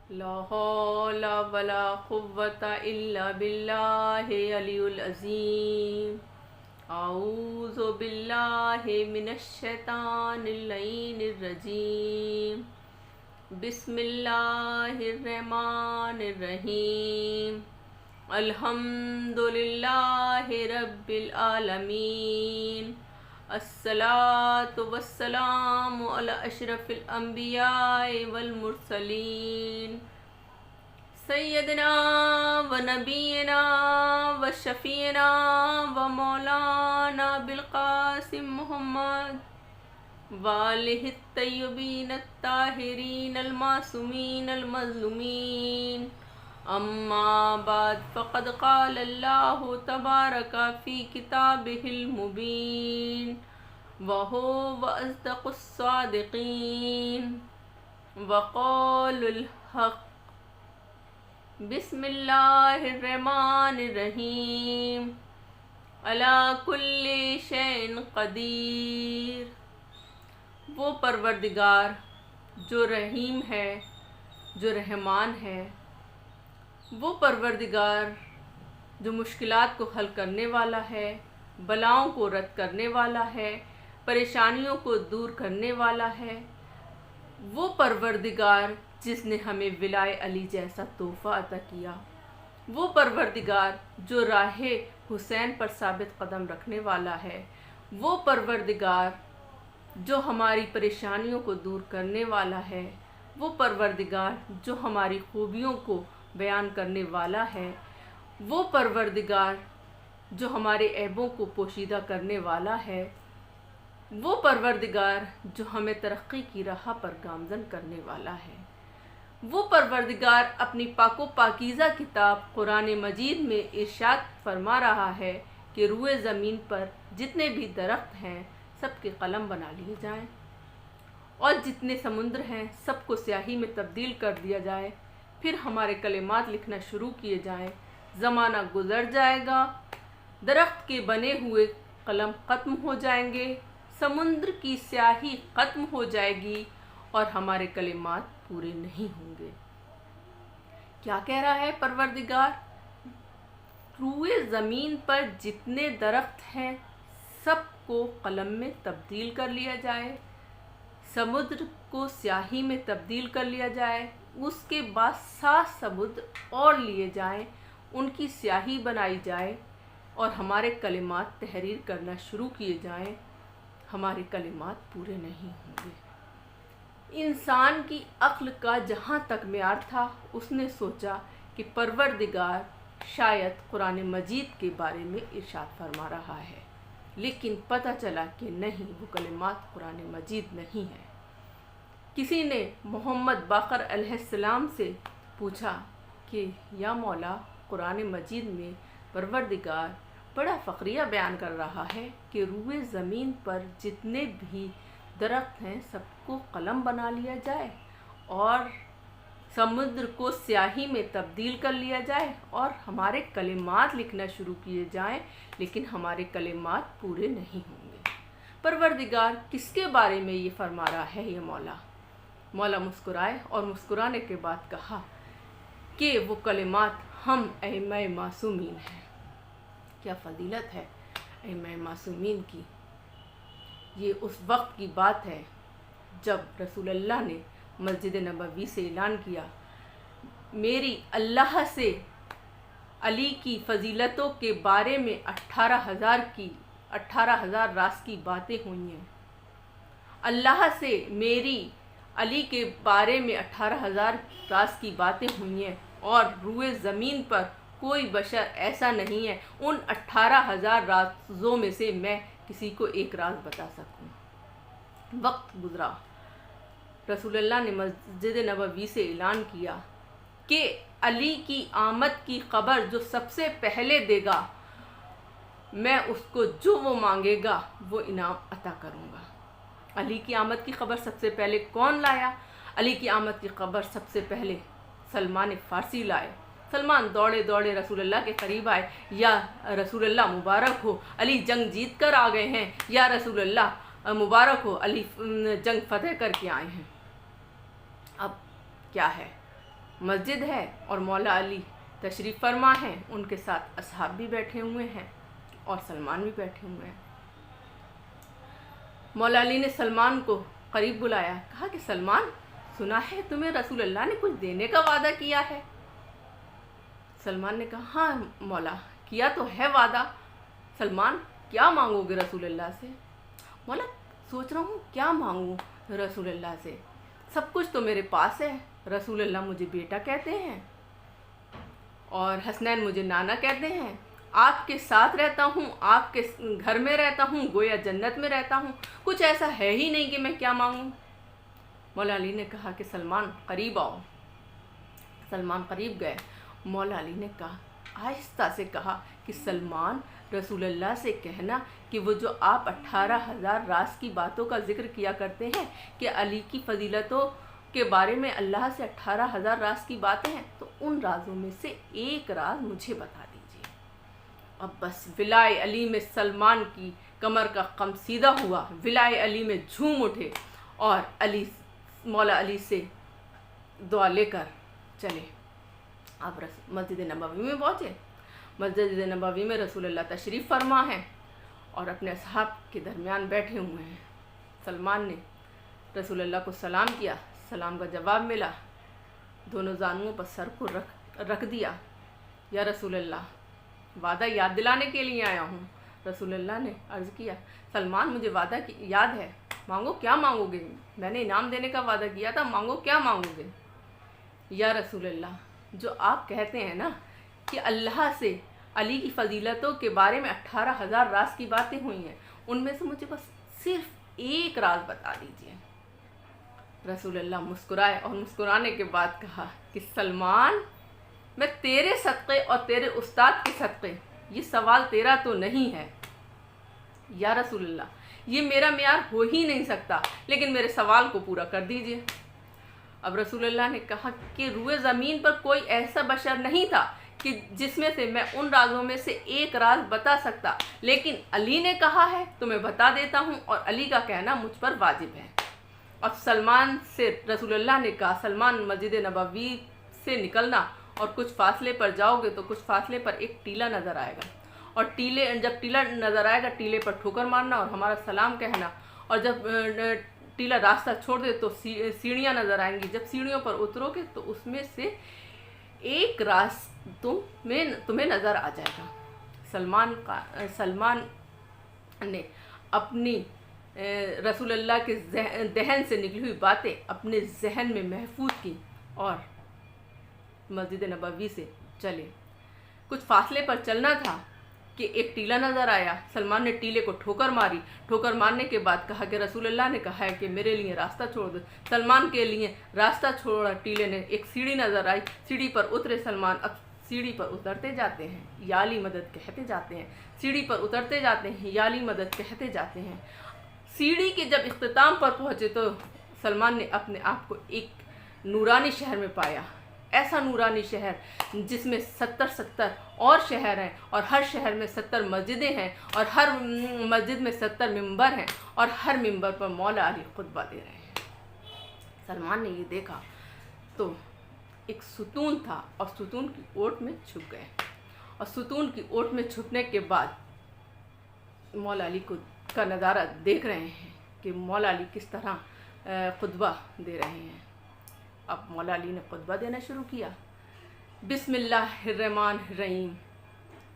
لا حول ولا قوة إلا بالله العلي العظيم. أعوذ بالله من الشيطان اللعين الرجيم. بسم الله الرحمن الرحيم. الحمد لله رب العالمين. الصلاة والسلام على أشرف الأنبياء والمرسلين سيدنا ونبينا وشفينا ومولانا بالقاسم محمد وآله الطيبين الطاهرين المعصومين المظلومين. أما بعد فقد قال الله تبارك في كتابه المبين وهو أصدق الصادقين. وقال الحق. بسم الله الرحمن الرحيم. على كل شيء قدیر. وہ پروردگار جو رحیم ہے، جو رحمان ہے، وہ پروردگار جو مشکلات کو حل کرنے والا ہے، بلاؤں کو رد کرنے والا ہے، پریشانیوں کو دور کرنے والا ہے، وہ پروردگار جس نے ہمیں ولائے علی جیسا تحفہ عطا کیا، وہ پروردگار جو راہ حسین پر ثابت قدم رکھنے والا ہے، وہ پروردگار جو ہماری پریشانیوں کو دور کرنے والا ہے، وہ پروردگار جو ہماری خوبیوں کو بیان کرنے والا ہے، وہ پروردگار جو ہمارے عیبوں کو پوشیدہ کرنے والا ہے، وہ پروردگار جو ہمیں ترقی کی راہ پر گامزن کرنے والا ہے، وہ پروردگار اپنی پاک و پاکیزہ کتاب قرآن مجید میں ارشاد فرما رہا ہے کہ روئے زمین پر جتنے بھی درخت ہیں سب کے قلم بنا لیے جائیں، اور جتنے سمندر ہیں سب کو سیاہی میں تبدیل کر دیا جائے، پھر ہمارے کلمات لکھنا شروع کیے جائیں. زمانہ گزر جائے گا، درخت کے بنے ہوئے قلم ختم ہو جائیں گے، سمندر کی سیاہی ختم ہو جائے گی، اور ہمارے کلمات پورے نہیں ہوں گے. کیا کہہ رہا ہے پروردگار؟ روئے زمین پر جتنے درخت ہیں سب کو قلم میں تبدیل کر لیا جائے، سمندر کو سیاہی میں تبدیل کر لیا جائے، اس کے بعد 7 سمندر اور لیے جائیں، ان کی سیاہی بنائی جائے، اور ہمارے کلمات تحریر کرنا شروع کیے جائیں. ہمارے کلمات پورے نہیں ہوں گے. انسان کی عقل کا جہاں تک معیار تھا، اس نے سوچا کہ پروردگار شاید قرآن مجید کے بارے میں ارشاد فرما رہا ہے، لیکن پتہ چلا کہ نہیں، وہ کلمات قرآن مجید نہیں ہے. کسی نے محمد باقر علیہ السلام سے پوچھا کہ یا مولا، قرآن مجید میں پروردگار بڑا فقریہ بیان کر رہا ہے کہ روئے زمین پر جتنے بھی درخت ہیں سب کو قلم بنا لیا جائے، اور سمندر کو سیاہی میں تبدیل کر لیا جائے، اور ہمارے کلمات لکھنا شروع کیے جائیں، لیکن ہمارے کلمات پورے نہیں ہوں گے. پروردگار کس کے بارے میں یہ فرما رہا ہے یہ مولا مسکرائے، اور مسکرانے کے بعد کہا کہ وہ کلمات ہم ائمہ معصومین ہیں. کیا فضیلت ہے ائمہ معصومین کی. یہ اس وقت کی بات ہے جب رسول اللہ نے مسجد نبوی سے اعلان کیا، میری اللہ سے علی کی فضیلتوں کے بارے میں 18,000 راز کی باتیں ہوئی ہیں. اللہ سے میری علی کے بارے میں 18,000 راز کی باتیں ہوئی ہیں، اور روئے زمین پر کوئی بشر ایسا نہیں ہے ان 18,000 رازوں میں سے میں کسی کو ایک راز بتا سکوں. وقت گزرا، رسول اللہ نے مسجد نبوی سے اعلان کیا کہ علی کی آمد کی خبر جو سب سے پہلے دے گا، میں اس کو جو وہ مانگے گا وہ انعام عطا کروں گا. علی کی آمد کی خبر سب سے پہلے کون لایا؟ علی کی آمد کی خبر سب سے پہلے سلمان فارسی لائے. سلمان دوڑے دوڑے رسول اللہ کے قریب آئے، یا رسول اللہ مبارک ہو، علی جنگ جیت کر آ گئے ہیں، یا رسول اللہ مبارک ہو، علی جنگ فتح کر کے آئے ہیں. اب کیا ہے؟ मस्जिद है और मौला अली तशरीफ़ फरमा हैं, उनके साथ असहाब भी बैठे हुए हैं और सलमान भी बैठे हुए हैं। मौला अली ने सलमान को करीब बुलाया, कहा कि सलमान, सुना है तुम्हें रसूल अल्लाह ने कुछ देने का वादा किया है। सलमान ने कहा, हाँ मौला, किया तो है वादा। सलमान, क्या मांगोगे रसूल अल्लाह से? मौला, सोच रहा हूँ क्या मांगूँ रसूल अल्लाह से, सब कुछ तो मेरे पास है। रसूल अल्लाह मुझे बेटा कहते हैं और हसनैन मुझे नाना कहते हैं, आपके साथ रहता हूँ, आपके घर में रहता हूँ, गोया जन्नत में रहता हूँ, कुछ ऐसा है ही नहीं कि मैं क्या मांगूँ। मौला अली ने कहा कि सलमान करीब आओ। सलमान करीब गए। मौला अली ने कहा, आहिस्ता से कहा कि सलमान, रसूल अल्लाह से कहना कि वो जो आप 18,000 राज की बातों का जिक्र किया करते हैं कि अली की फजीलतों के बारे में अल्लाह से 18,000 राज की बातें हैं, तो उन राजों में से एक राज मुझे बता दीजिए। अब बस विलाय अली में सलमान की कमर का कम सीधा हुआ, विलाय अली में झूम उठे और मौला अली से दुआ लेकर चले। अब मस्जिद नबवी में पहुँचे। मस्जिद नबवी में रसूल अल्लाह तशरीफ़ फरमा हैं और अपने असहाब के दरमियान बैठे हुए हैं। सलमान ने रसूल अल्लाह को सलाम किया, सलाम का जवाब मिला, दोनों जानुओं पर सर को रख दिया। या रसूल अल्लाह, वादा याद दिलाने के लिए आया हूँ। रसूल अल्लाह ने अर्ज़ किया, सलमान, मुझे वादा की याद है, मांगो, क्या मांगोगे? मैंने इनाम देने का वादा किया था, मांगो, क्या मांगोगे? या रसूल अल्लाह, जो आप कहते हैं ना कि अल्लाह से अली की फजीलतों के बारे में 18,000 राज की बातें हुई हैं, उनमें से मुझे बस सिर्फ एक राज बता दीजिए। रसूल अल्लाह मुस्कुराए और मुस्कुराने के बाद कहा कि सलमान, मैं तेरे सदक़े और तेरे उस्ताद के सदक़े, ये सवाल तेरा तो नहीं है। या रसूल अल्लाह, ये मेरा मेयार हो ही नहीं सकता, लेकिन मेरे सवाल को पूरा कर दीजिए। अब रसूल अल्लाह ने कहा कि रूए ज़मीन पर कोई ऐसा बशर नहीं था कि जिसमें से मैं उन राजों में से एक राज बता सकता, लेकिन अली ने कहा है तो मैं बता देता हूँ और अली का कहना मुझ पर वाजिब है। अब सलमान से रसूल अल्लाह ने कहा, सलमान, मस्जिद नबवी से निकलना और कुछ फासले पर जाओगे तो कुछ फासले पर एक टीला नज़र आएगा, और जब टीला नज़र आएगा टीले पर ठोकर मारना और हमारा सलाम कहना, और जब टीला रास्ता छोड़ दे तो सीढ़ियाँ नज़र आएंगी, जब सीढ़ियों पर उतरोगे तो उसमें से एक रास्ता तुम्हें नज़र आ जाएगा। सलमान ने अपनी रसूल अल्लाह के दहन से निकली हुई बातें अपने जहन में महफूज की और मस्जिद नबवी से चले। कुछ फासले पर चलना था कि एक टीला नज़र आया। सलमान ने टीले को ठोकर मारी। ठोकर मारने के बाद कहा कि रसूल अल्लाह ने कहा है कि मेरे लिए रास्ता छोड़ दो। सलमान के लिए रास्ता छोड़ा। टीले ने एक सीढ़ी नज़र आई, सीढ़ी पर उतरे सलमान। अब सीढ़ी पर उतरते जाते हैं, या अली मदद कहते जाते हैं, सीढ़ी पर उतरते जाते हैं, या अली मदद कहते जाते हैं। सीढ़ी के जब इख्तिताम पर पहुँचे तो सलमान ने अपने आप को एक नूरानी शहर में पाया। ऐसा नूरानी शहर जिसमें 70 और शहर हैं और हर शहर में 70 मस्जिदें हैं और हर मस्जिद में 70 मिंबर हैं और हर मिंबर पर मौला अली खुतबा दे रहे हैं। सलमान ने ये देखा तो एक सुतून था और सुतून की ओट में छुप गए, और सुतून की ओट में छुपने के बाद मौला अली का नज़ारा देख रहे हैं कि मौला अली किस तरह खुतबा दे रहे हैं। अब मौला अली ने खुतबा देना शुरू किया। बिस्मिल्लाहिर्रहमानिर्रहीम।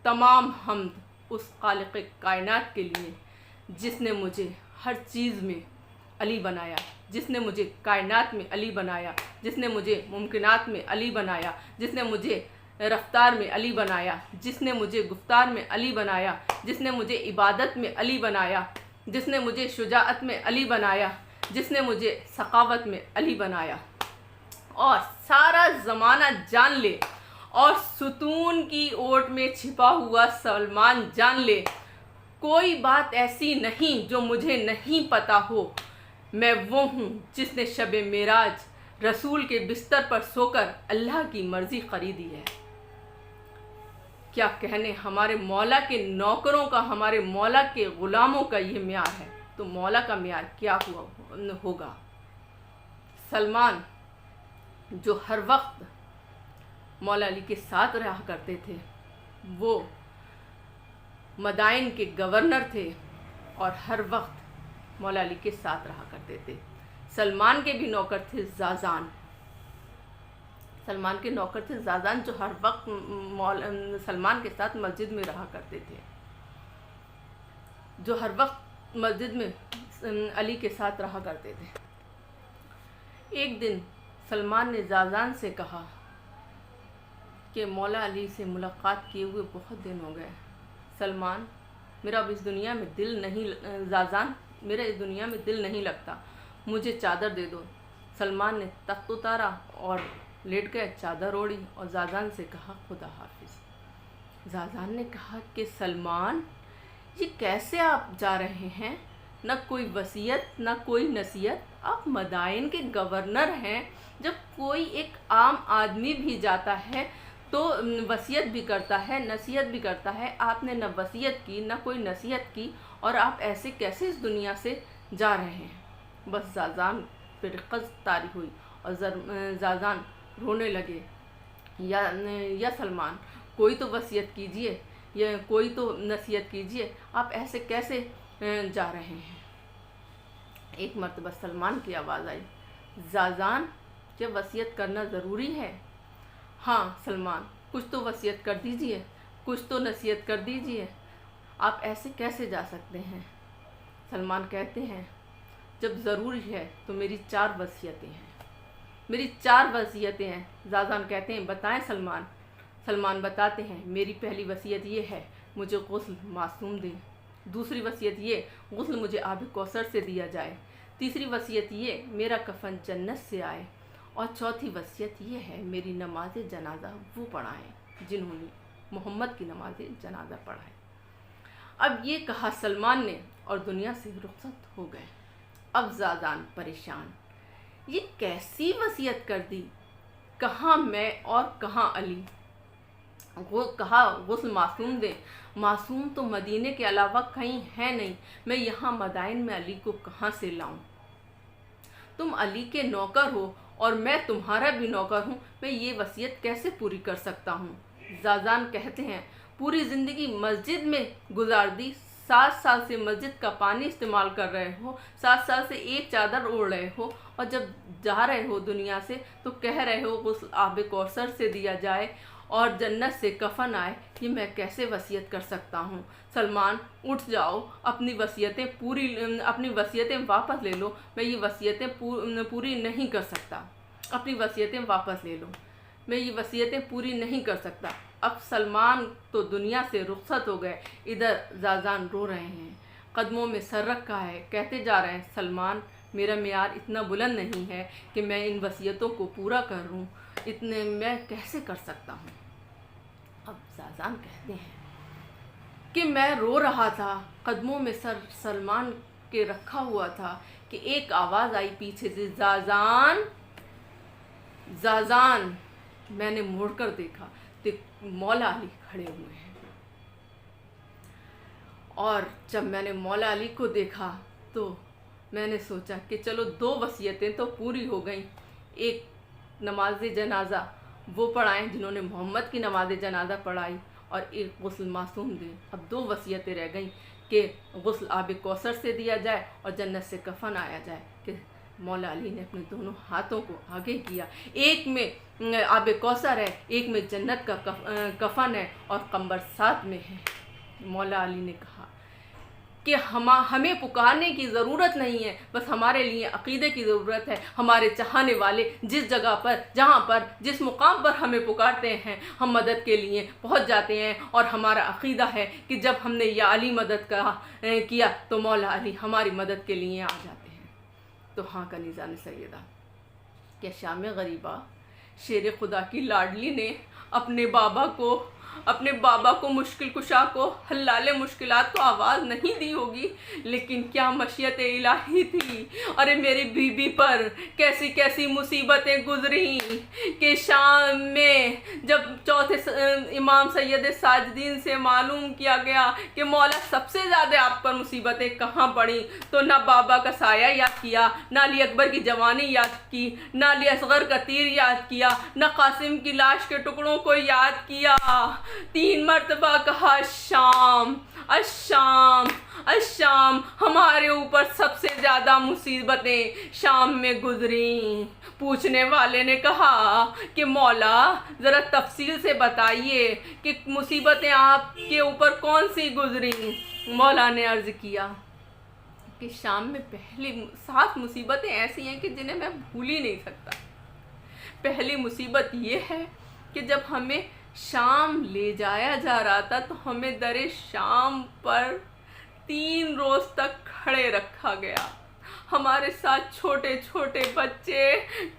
तमाम हम्द उस खालिक़ कायनात के लिए जिसने मुझे हर चीज़ में अली बनाया, जिसने मुझे कायनात में अली बनाया, जिसने मुझे मुमकिनात में अली बनाया, जिसने मुझे रफ्तार में अली बनाया, जिसने मुझे गुफ्तार में अली बनाया, जिसने मुझे इबादत में अली बनाया, जिसने मुझे शुजाअत में अली बनाया, जिसने मुझे सखावत में अली बनाया, और सारा ज़माना जान ले और सुतून की ओट में छिपा हुआ सलमान जान ले, कोई बात ऐसी नहीं जो मुझे नहीं पता हो। मैं वो हूँ जिसने शब मेराज रसूल के बिस्तर पर सोकर अल्लाह की मर्ज़ी खरीदी है। क्या कहने हमारे मौला के नौकरों का, हमारे मौला के ग़ुलामों का ये म्यार है, तो मौला का म्यार क्या होगा। सलमान जो हर वक्त مولا علی کے ساتھ رہا کرتے تھے، وہ مدائن کے گورنر تھے اور ہر وقت مولا علی کے ساتھ رہا کرتے تھے۔ سلمان کے بھی نوکر تھے زازان، سلمان کے نوکر تھے زازان جو ہر وقت سلمان کے ساتھ مسجد میں رہا کرتے تھے، جو ہر وقت مسجد میں علی کے ساتھ رہا کرتے تھے۔ ایک دن سلمان نے زازان سے کہا کہ مولا علی سے ملاقات کیے ہوئے بہت دن ہو گئے، سلمان میرا اب اس دنیا میں دل نہیں، زازان میرا اس دنیا میں دل نہیں لگتا، مجھے چادر دے دو۔ سلمان نے تخت اتارا اور لیٹ گئے، چادر اوڑھی اور زازان سے کہا خدا حافظ۔ زازان نے کہا کہ سلمان یہ کیسے آپ جا رہے ہیں؟ نہ کوئی وصیت نہ کوئی نصیحت، آپ مدائن کے گورنر ہیں، جب کوئی ایک عام آدمی بھی جاتا ہے تو وصیت بھی کرتا ہے، نصیحت بھی کرتا ہے، آپ نے نہ وصیت کی نہ کوئی نصیحت کی، اور آپ ایسے کیسے اس دنیا سے جا رہے ہیں؟ بس زازان پہ رقص طاری ہوئی اور زازان رونے لگے، یا سلمان کوئی تو وصیت کیجئے یا کوئی تو نصیحت کیجئے، آپ ایسے کیسے جا رہے ہیں؟ ایک مرتبہ سلمان کی آواز آئی، زازان کیا وصیت کرنا ضروری ہے؟ ہاں سلمان، کچھ تو وصیت کر دیجئے، کچھ تو نصیحت کر دیجئے، آپ ایسے کیسے جا سکتے ہیں؟ سلمان کہتے ہیں جب ضروری ہے تو میری 4 وصیتیں ہیں، میری 4 وصیتیں ہیں۔ زازان کہتے ہیں بتائیں سلمان۔ سلمان بتاتے ہیں میری پہلی وصیت یہ ہے مجھے غسل معصوم دیں، دوسری وصیت یہ غسل مجھے آب کوثر سے دیا جائے، تیسری وصیت یہ میرا کفن جنت سے آئے، اور چوتھی وصیت یہ ہے میری نماز جنازہ وہ پڑھائیں جنہوں نے محمد کی نماز جنازہ پڑھائے۔ اب یہ کہا سلمان نے اور دنیا سے رخصت ہو گئے۔ اب زازان پریشان، یہ کیسی وصیت کر دی؟ کہاں میں اور کہاں علی؟ کہا غسل معصوم دیں، معصوم تو مدینے کے علاوہ کہیں ہے نہیں، میں یہاں مدائن میں علی کو کہاں سے لاؤں؟ تم علی کے نوکر ہو اور میں تمہارا بھی نوکر ہوں، میں یہ وصیت کیسے پوری کر سکتا ہوں؟ زازان کہتے ہیں پوری زندگی مسجد میں گزار دی، 7 سال سے مسجد کا پانی استعمال کر رہے ہو، 7 سال سے ایک چادر اوڑھ رہے ہو، اور جب جا رہے ہو دنیا سے تو کہہ رہے ہو غسل آب کوثر سے دیا جائے اور جنت سے کفن آئے، یہ میں کیسے وصیت کر سکتا ہوں؟ سلمان اٹھ جاؤ، اپنی وصیتیں واپس لے لو، میں یہ وصیتیں پوری نہیں کر سکتا، اپنی وصیتیں واپس لے لو، میں یہ وصیتیں پوری نہیں کر سکتا۔ اب سلمان تو دنیا سے رخصت ہو گئے، ادھر زازان رو رہے ہیں، قدموں میں سر رکھا ہے، کہتے جا رہے ہیں سلمان میرا معیار اتنا بلند نہیں ہے کہ میں ان وصیتوں کو پورا کروں، اتنے میں کیسے کر سکتا ہوں؟ اب زازان کہتے ہیں کہ میں رو رہا تھا، قدموں میں سر سلمان کے رکھا ہوا تھا کہ ایک آواز آئی پیچھے سے، زازان زازان۔ میں نے مڑ کر دیکھا کہ مولا علی کھڑے ہوئے ہیں، اور جب میں نے مولا علی کو دیکھا تو میں نے سوچا کہ چلو 2 وصیتیں تو پوری ہو گئیں، ایک نماز جنازہ وہ پڑھائیں جنہوں نے محمد کی نماز جنازہ پڑھائی، اور ایک غسل معصوم دیں۔ اب 2 وصیتیں رہ گئیں کہ غسل آب کوثر سے دیا جائے اور جنت سے کفن آیا جائے، کہ مولا علی نے اپنے دونوں ہاتھوں کو آگے کیا، ایک میں آب کوثر ہے، ایک میں جنت کا کفن ہے، اور قمر ساتھ میں ہے۔ مولا علی نے کہا کہ ہمیں پکارنے کی ضرورت نہیں ہے، بس ہمارے لیے عقیدے کی ضرورت ہے، ہمارے چاہنے والے جس جگہ پر، جہاں پر، جس مقام پر ہمیں پکارتے ہیں ہم مدد کے لیے پہنچ جاتے ہیں، اور ہمارا عقیدہ ہے کہ جب ہم نے یا علی مدد کیا تو مولا علی ہماری مدد کے لیے آ جاتے ہیں۔ تو ہاں کنیزان سیدہ، کیا شام غریبہ شیر خدا کی لاڈلی نے اپنے بابا کو अपने बाबा को, मुश्किल कुशा को, हल्लाले मुश्किलात को आवाज़ नहीं दी होगी, लेकिन क्या मशीयत इलाही थी। अरे मेरी बीबी पर कैसी कैसी मुसीबतें गुजरी कि शाम में जब चौथे इमाम सैयद साजिदीन से मालूम किया गया कि मौला सबसे ज़्यादा आप पर मुसीबतें कहाँ पड़ी, तो ना बाबा का साया याद किया, ना अली अकबर की जवानी याद की, ना अली असगर का तीर याद किया, ना कासिम की लाश के टुकड़ों को याद किया। 3 मरतबा कहा शाम अशाम अशाम, हमारे ऊपर सबसे ज़्यादा मुसीबतें शाम में गुजरी। पूछने वाले ने कहा कि मौला ज़रा तफसील से बताइए कि मुसीबतें आपके ऊपर कौन सी गुजरी। मौला ने अर्ज़ किया कि शाम में पहली 7 मुसीबतें ऐसी हैं कि जिन्हें मैं भूल ही नहीं सकता। पहली मुसीबत ये है कि जब हमें शाम ले जाया जा रहा था तो हमें दरे शाम पर 3 रोज़ तक खड़े रखा गया। हमारे साथ छोटे छोटे बच्चे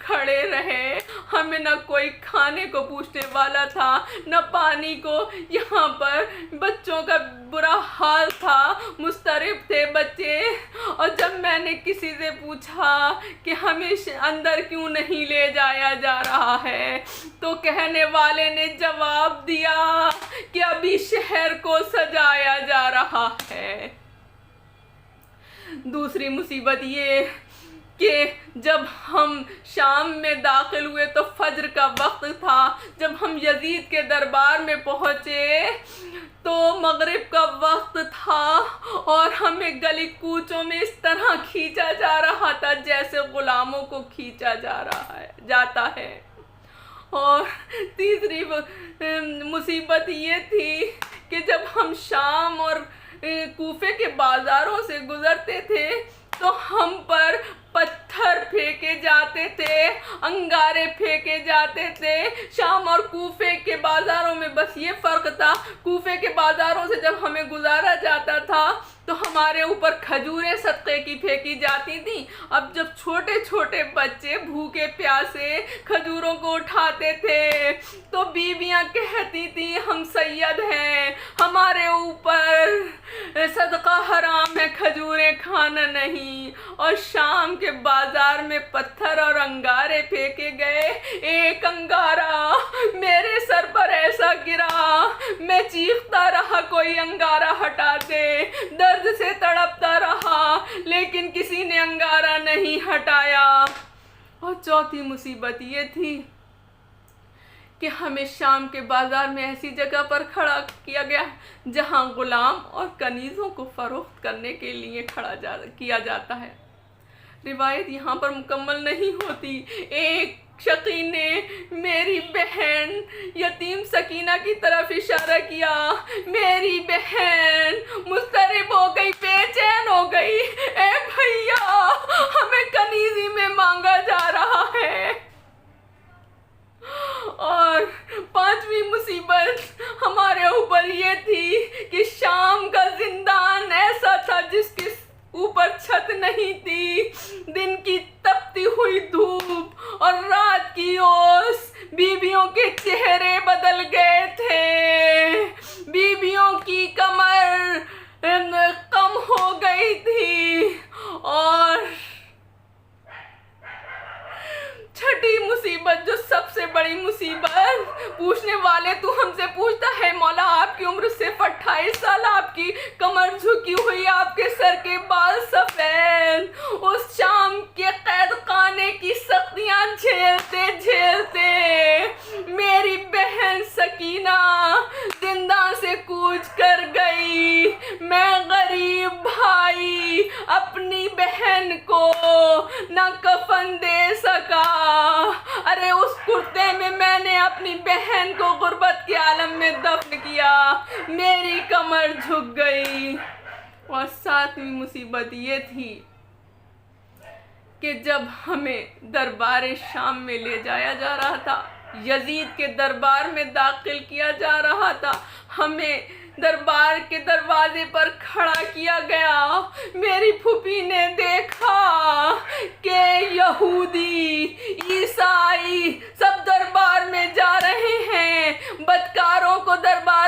खड़े रहे, हमें ना कोई खाने को पूछने वाला था, न पानी को। यहाँ पर बच्चों का बुरा हाल था, मुस्तरिब थे बच्चे। और जब मैंने किसी से पूछा कि हमें अंदर क्यों नहीं ले जाया जा रहा है, तो कहने वाले ने जवाब दिया कि अभी शहर को सजाया जा रहा है। दूसरी मुसीबत ये कि जब हम शाम में दाखिल हुए तो फज्र का वक्त था। जब हम यजीद के दरबार में पहुँचे तो मगरिब का वक्त था और हमें गली कूचों में इस तरह खींचा जा रहा था जैसे गुलामों को खींचा जाता है। और तीसरी मुसीबत ये थी कि जब हम शाम और कूफे के बाज़ारों से गुज़रते थे तो हम पर पत्थर फेंके जाते थे, अंगारे फेंके जाते थे। शाम और कूफे के बाज़ारों में बस ये फ़र्क था, कूफे के बाज़ारों से जब हमें गुजारा जाता था तो हमारे ऊपर खजूरें सदक़े की फेंकी जाती थी। अब जब छोटे छोटे बच्चे भूखे प्यासे खजूरों को उठाते थे तो बीवियां कहती थी हम सैयद हैं, हमारे ऊपर सदका हराम है, खजूरें खाना नहीं। और शाम के बाजार में पत्थर और अंगारे फेंके गए। एक अंगारा मेरे सर पर ऐसा गिरा, मैं चीखता रहा कोई अंगारा हटा दे, दर्द से तड़पता रहा, लेकिन किसी ने अंगारा नहीं हटाया। और चौथी मुसीबत ये थी कि हमें शाम के बाज़ार में ऐसी जगह पर खड़ा किया गया जहां गुलाम और कनीज़ों को फ़रोख्त करने के लिए किया जाता है। रिवायत यहाँ पर मुकम्मल नहीं होती। एक शकी ने मेरी बहन यतीम सकीना की तरफ इशारा किया। मेरी बहन मुस्तरिब हो गई, बेचैन हो गई। ए भैया, हमें कनीज़ी में मांगा जा रहा है। और 5वीं मुसीबत हमारे ऊपर ये थी कि शाम का जिंदान ऐसा था जिसके ऊपर छत नहीं थी। दिन की तपती हुई धूप और रात की ओस, बीवियों के चेहरे बदल गए थे, बीवियों की कमर कम हो गई थी। और छठी मुसीबत, जो सबसे बड़ी मुसीबत, पूछने वाले तू हमसे पूछता है मौला आपकी उम्र सिर्फ 28 साल, आपकी कमर झुकी हुई, आपके सर के बाल सफेद। उस शाम के कैद खाने की सख्तियां झेलते झेलते मेरी बहन सकीना जिंदा से कूच कर गई। मैं गरीब भाई अपनी बहन को न कफन दे सका। अरे उस कुर्ते में मैंने अपनी बहन को गुर्बत के आलम में दफन किया। मेरी कमर झुक गई। और 7वीं मुसीबत ये थी कि जब हमें दरबार शाम में ले जाया जा रहा था, यजीद के दरबार में दाखिल किया जा रहा था, हमें दरबार के दरवाजे पर खड़ा किया गया। मेरी फूफी ने देखा कि यहूदी, ईसाई सब दरबार में जा रहे हैं, बदकारों को दरबार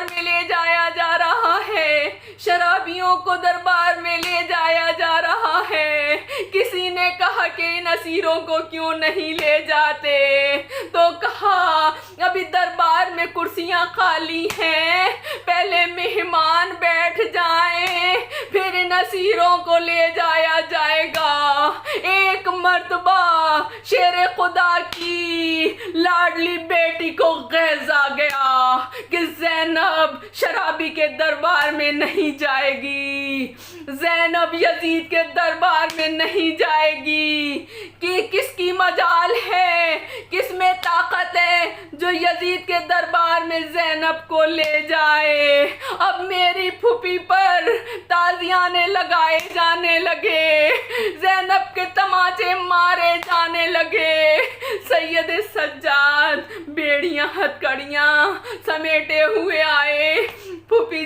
کہا کہ ان اسیروں کو کیوں نہیں لے جاتے؟ تو کہا ابھی دربار میں کرسیاں خالی ہیں، پہلے مہمان بیٹھ جائیں پھر ان اسیروں کو لے جایا جائے گا۔ ایک مرتبہ شیر خدا کی لاڈلی بیٹی کو غیظ آ گیا کہ زینب شرابی کے دربار میں نہیں جائے گی، زینب یزید کے دربار میں نہیں جائے گی، کہ کس کی مجال ہے، کس میں طاقت ہے جو یزید کے دربار میں زینب کو لے جائے۔ اب میری پھوپھی پر تازیانے لگائے جانے لگے، زینب کے تماچے مارے جانے لگے۔ سید سجاد بیڑیاں ہتھکڑیاں سمیٹے ہوئے آئے، پھوپھی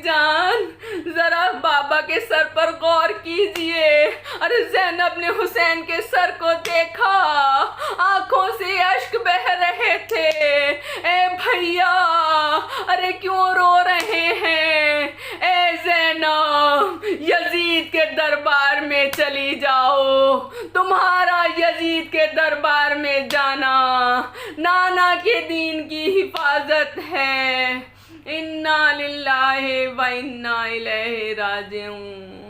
جان ذرا بابا کے سر پر غور کیجئے۔ ارے زینب نے حسین کے سر کو دیکھا، آنکھوں سے اشک بہہ رہے تھے۔ اے بھیا ارے کیوں رو رہے ہیں؟ اے زینب یزید کے دربار میں چلی جاؤ، تمہارا یزید کے دربار میں جانا نانا کے دین کی حفاظت ہے۔ انا للہ و انا الیہ راجعون۔